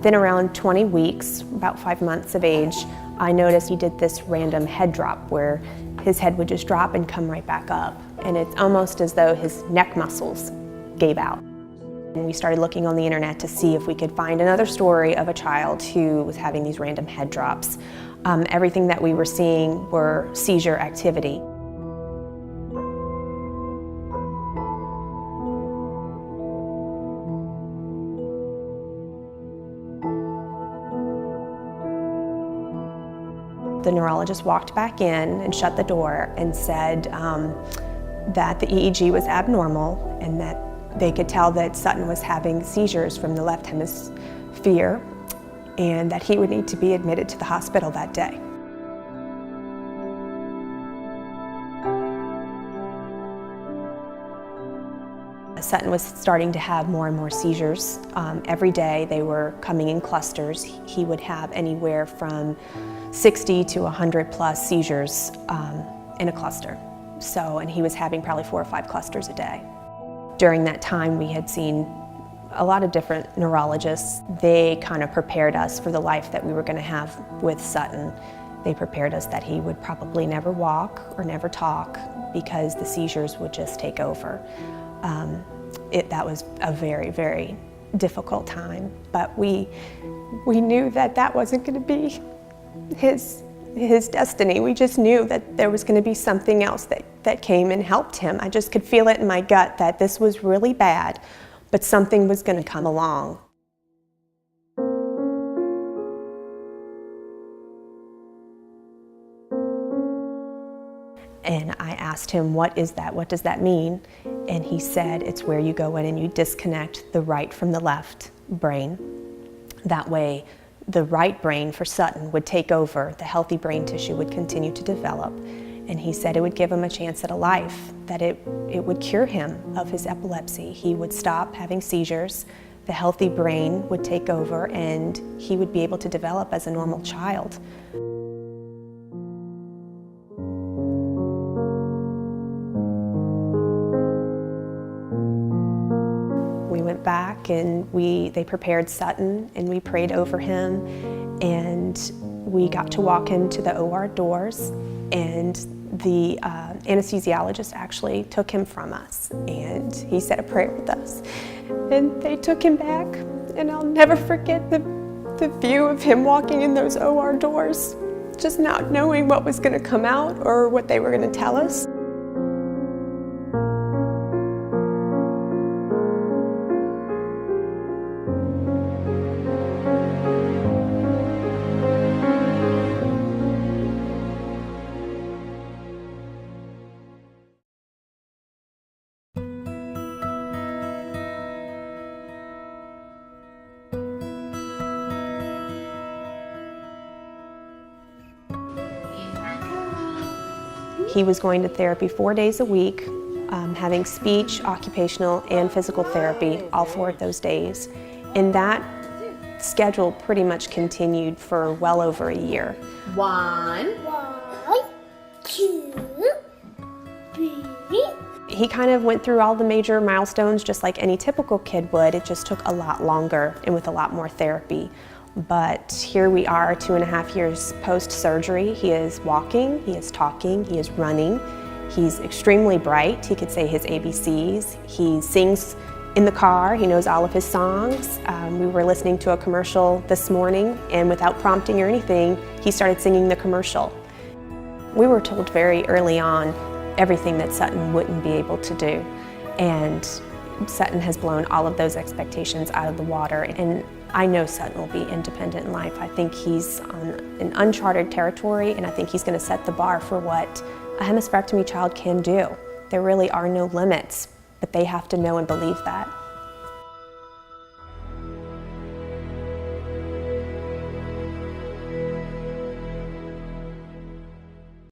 Then around 20 weeks, about 5 months of age, I noticed he did this random head drop where his head would just drop and come right back up. And it's almost as though his neck muscles gave out. And we started looking on the internet to see if we could find another story of a child who was having these random head drops. Everything that we were seeing were seizure activity. The neurologist walked back in and shut the door and said that the EEG was abnormal and that they could tell that Sutton was having seizures from the left hemisphere and that he would need to be admitted to the hospital that day. Sutton was starting to have more and more seizures. Every day they were coming in clusters. He would have anywhere from 60 to 100 plus seizures in a cluster. And he was having probably 4 or 5 clusters a day. During that time we had seen a lot of different neurologists. They kind of prepared us for the life that we were going to have with Sutton. They prepared us that he would probably never walk or never talk because the seizures would just take over. That was a very, very difficult time, but we knew that that wasn't going to be his destiny. We just knew that there was going to be something else that came and helped him. I just could feel it in my gut that this was really bad, but something was going to come along. And I asked him, what is that? What does that mean? And he said, it's where you go in and you disconnect the right from the left brain. That way, the right brain for Sutton would take over, the healthy brain tissue would continue to develop. And he said it would give him a chance at a life, that it would cure him of his epilepsy. He would stop having seizures, the healthy brain would take over, and he would be able to develop as a normal child. We went back and they prepared Sutton and we prayed over him, and we got to walk him to the OR doors, and the anesthesiologist actually took him from us and he said a prayer with us. And they took him back, and I'll never forget the view of him walking in those OR doors, just not knowing what was going to come out or what they were going to tell us. He was going to therapy 4 days a week, having speech, occupational, and physical therapy all 4 of those days. And that schedule pretty much continued for well over a year. 1, 2, 3. He kind of went through all the major milestones just like any typical kid would. It just took a lot longer and with a lot more therapy. But here we are 2.5 years post-surgery. He is walking, he is talking, he is running. He's extremely bright. He could say his ABCs. He sings in the car. He knows all of his songs. We were listening to a commercial this morning, and without prompting or anything, he started singing the commercial. We were told very early on everything that Sutton wouldn't be able to do. And Sutton has blown all of those expectations out of the water. And I know Sutton will be independent in life. I think he's on an uncharted territory, and I think he's going to set the bar for what a hemispectomy child can do. There really are no limits, but they have to know and believe that.